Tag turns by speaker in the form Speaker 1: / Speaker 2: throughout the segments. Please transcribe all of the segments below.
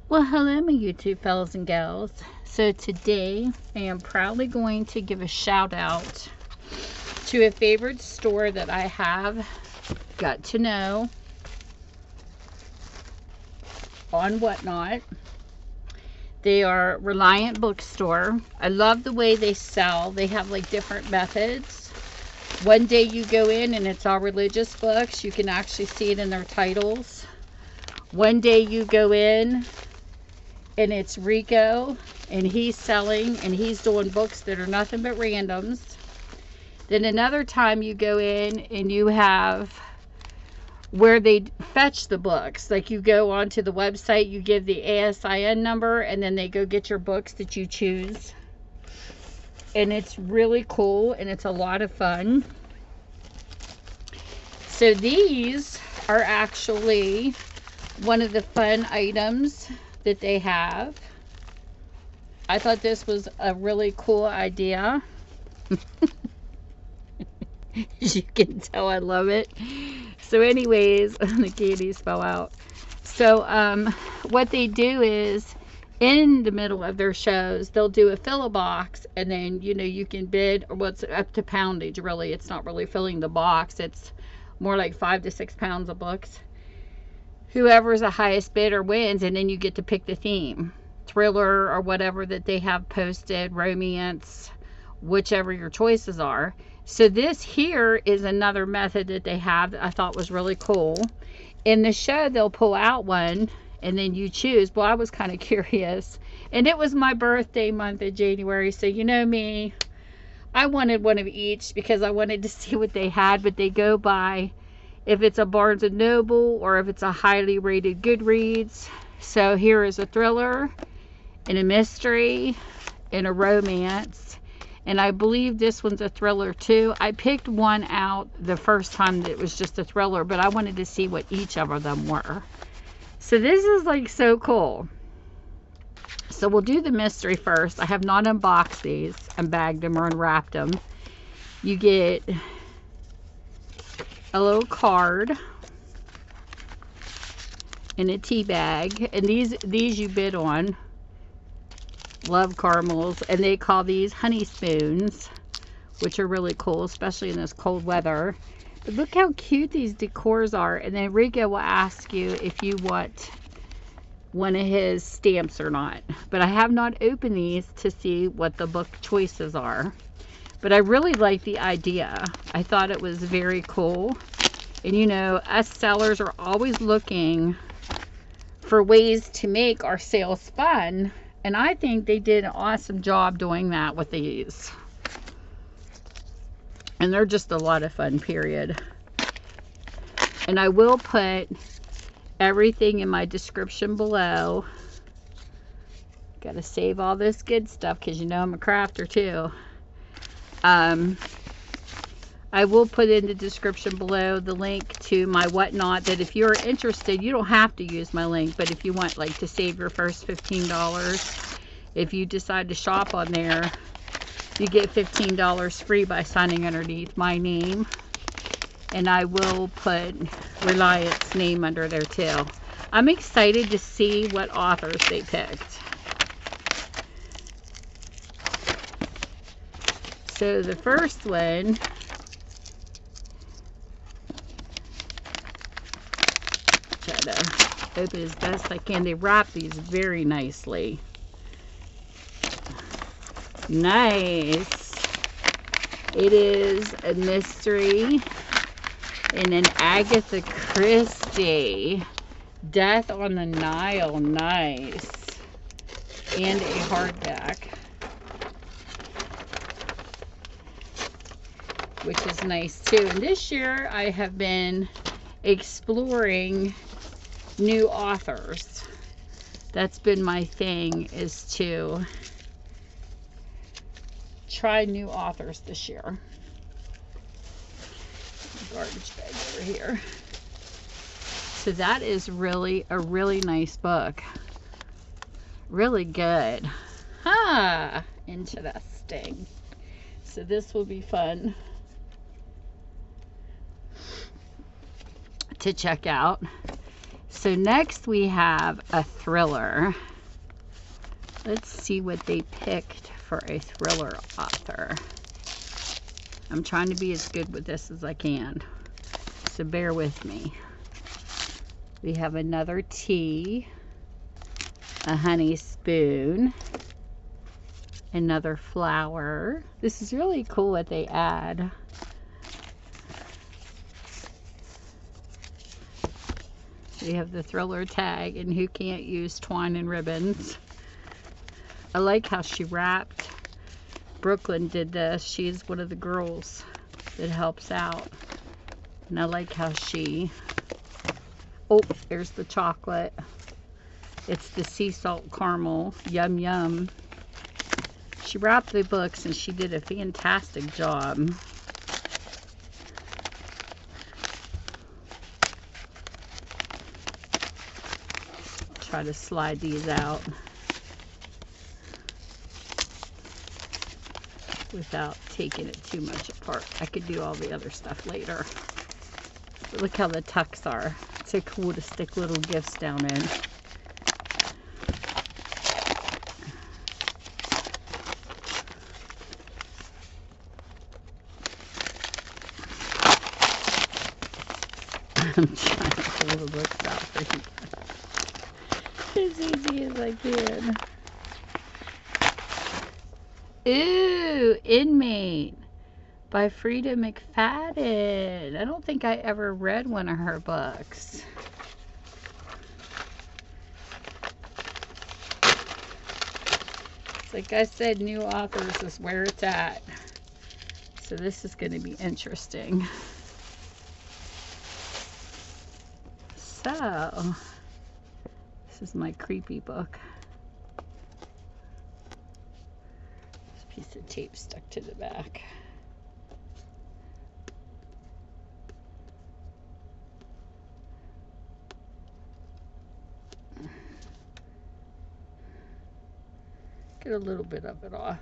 Speaker 1: Well, hello, my YouTube fellas and gals. So today I am proudly going to give a shout out to a favorite store that I have got to know on Whatnot. They are Reliant Bookstore. I love the way they sell. They have like different methods. One day you go in and it's all religious books. You can actually see it in their titles. One day you go in and it's Rico, and he's selling, and he's doing books that are nothing but randoms. Then another time you go in and you have where they fetch the books. Like you go onto the website, you give the ASIN number, and then they go get your books that you choose. And it's really cool, and it's a lot of fun. So these are actually one of the fun items that they have. I thought this was a really cool idea. As you can tell, I love it. So anyways, the candies fell out. So what they do is in the middle of their shows, they'll do a fill a box, and then you can bid, or what's up to poundage. Really, it's not really filling the box, it's more like 5 to 6 pounds of books. Whoever's the highest bidder wins, and then you get to pick the theme, thriller or whatever that they have posted, romance, whichever your choices are. So this here is another method that they have that I thought was really cool. In the show, they'll pull out one and then you choose. Well, I was kind of curious, and it was my birthday month of January, so you know me, I wanted one of each because I wanted to see what they had. But they go by if it's a Barnes & Noble or if it's a highly rated Goodreads. So here is a thriller and a mystery and a romance. And I believe this one's a thriller too. I picked one out the first time that it was just a thriller, but I wanted to see what each of them were. So this is like so cool. So we'll do the mystery first. I have not unboxed these and bagged them or unwrapped them. You get a little card in a tea bag, and these you bid on. Love caramels, and they call these honey spoons, which are really cool, especially in this cold weather. But look how cute these decors are. And then Rico will ask you if you want one of his stamps or not. But I have not opened these to see what the book choices are. But I really like the idea. I thought it was very cool. And us sellers are always looking for ways to make our sales fun. And I think they did an awesome job doing that with these. And they're just a lot of fun, period. And I will put everything in my description below. Got to save all this good stuff because I'm a crafter too. I will put in the description below the link to my Whatnot, that if you're interested, you don't have to use my link, but if you want like to save your first $15, if you decide to shop on there, you get $15 free by signing underneath my name. And I will put Reliant's name under there too. I'm excited to see what authors they picked. So the first one, try to open as best I can. They wrap these very nicely. Nice. It is a mystery and an Agatha Christie, Death on the Nile. Nice. And a hardback, which is nice too. And this year I have been exploring new authors. That's been my thing, is to try new authors this year. Garbage bag over here. So that is really a really nice book. Really good. Interesting. So this will be fun to check out. So next we have a thriller. Let's see what they picked for a thriller author. I'm trying to be as good with this as I can, so bear with me. We have another tea, a honey spoon, another flower. This is really cool what they add. We have the thriller tag, and who can't use twine and ribbons? I like how she wrapped. Brooklyn did this. She's one of the girls that helps out. And I like how she... Oh, there's the chocolate. It's the sea salt caramel. Yum, yum. She wrapped the books, and she did a fantastic job. Try to slide these out without taking it too much apart. I could do all the other stuff later. But look how the tucks are. It's so cool to stick little gifts down in. I'm trying to pull the books out for you as easy as I can. Ooh, Inmate by Frida McFadden. I don't think I ever read one of her books. Like I said, new authors is where it's at. So this is going to be interesting. So, this is my creepy book. This piece of tape stuck to the back. Get a little bit of it off.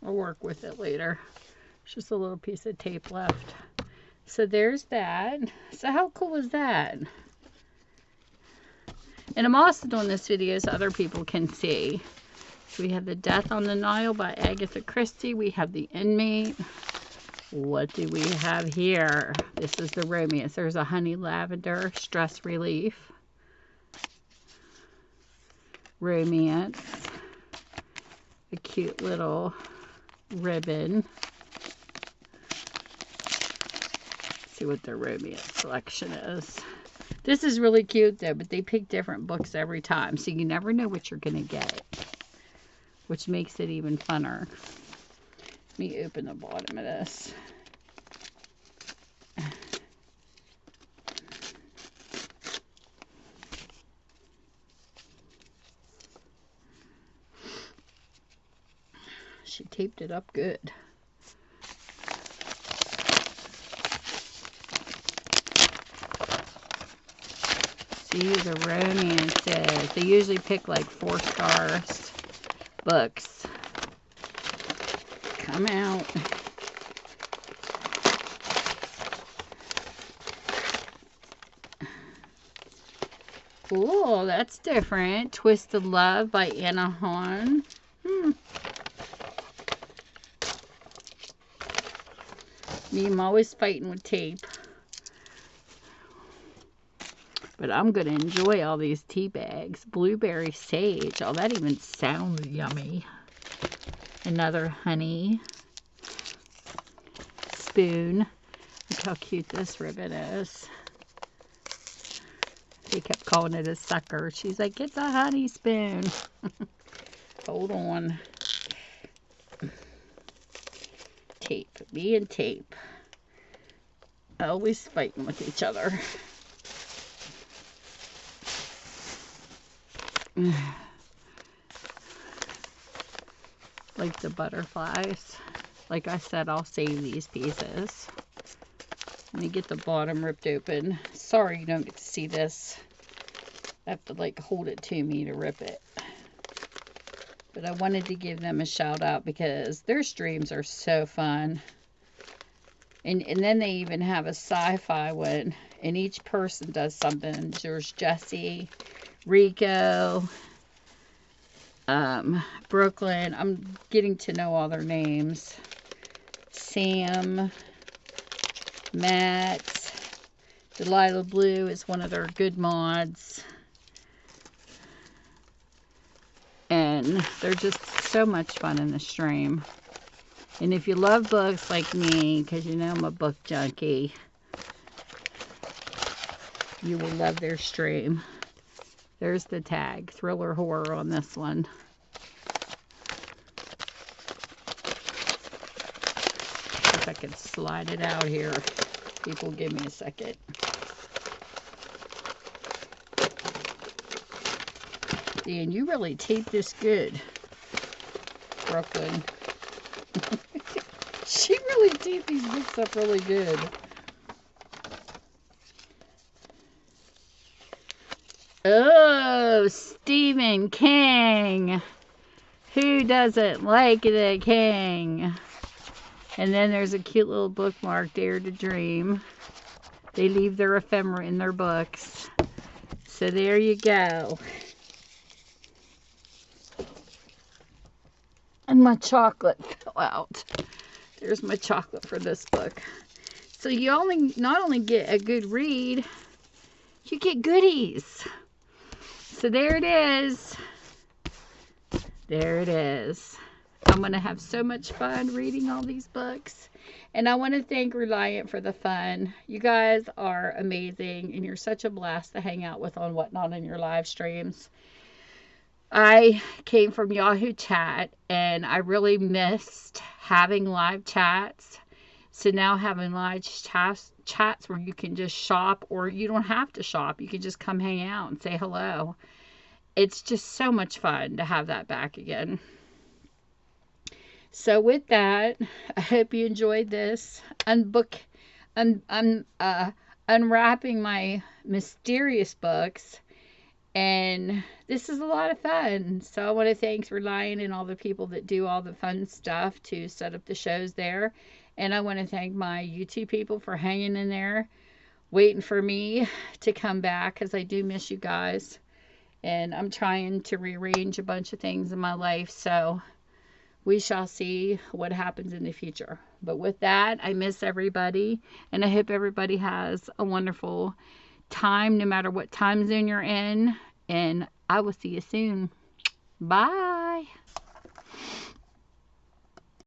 Speaker 1: I'll work with it later. It's just a little piece of tape left. So there's that. So how cool was that? And I'm also doing this video so other people can see. So we have The Death on the Nile by Agatha Christie. We have The Inmate. What do we have here? This is the romance. There's a honey lavender stress relief. Romance. A cute little ribbon. Let's see what their romance selection is. This is really cute though, but they pick different books every time, so you never know what you're gonna get, which makes it even funner. Let me open the bottom of this. She taped it up good. See the romances. They usually pick like 4-star books. Come out. Cool, that's different. Twisted Love by Anna Hahn. Me, I'm always fighting with tape. But I'm going to enjoy all these tea bags. Blueberry Sage. Oh, that even sounds yummy. Another honey spoon. Look how cute this ribbon is. They kept calling it a sucker. She's like, it's a honey spoon. Hold on. Tape. Me and tape. Always fighting with each other. Like the butterflies. Like I said, I'll save these pieces. Let me get the bottom ripped open. Sorry you don't get to see this. I have to like hold it to me to rip it. But I wanted to give them a shout out because their streams are so fun. And then they even have a sci-fi one. And each person does something. There's Jesse, Rico, Brooklyn. I'm getting to know all their names. Sam, Matt, Delilah Blue is one of their good mods. And they're just so much fun in the stream. And if you love books like me, because you know I'm a book junkie, you will love their stream. There's the tag, thriller horror on this one. If I can slide it out here. People, give me a second. Dan, you really taped this good, Brooklyn. She really taped these books up really good. Oh, Stephen King. Who doesn't like the King? And then there's a cute little bookmark, Dare to Dream. They leave their ephemera in their books. So there you go. And my chocolate fell out. There's my chocolate for this book. So you not only get a good read, you get goodies. So there it is. There it is. I'm going to have so much fun reading all these books. And I want to thank Reliant for the fun. You guys are amazing. And you're such a blast to hang out with on Whatnot in your live streams. I came from Yahoo Chat, and I really missed having live chats. So now having live chats where you can just shop, or you don't have to shop. You can just come hang out and say hello. It's just so much fun to have that back again. So with that, I hope you enjoyed this unwrapping my mysterious books. And this is a lot of fun. So I want to thank Reliant and all the people that do all the fun stuff to set up the shows there. And I want to thank my YouTube people for hanging in there, waiting for me to come back, because I do miss you guys. And I'm trying to rearrange a bunch of things in my life. So we shall see what happens in the future. But with that, I miss everybody. And I hope everybody has a wonderful time, no matter what time zone you're in. And I will see you soon. Bye.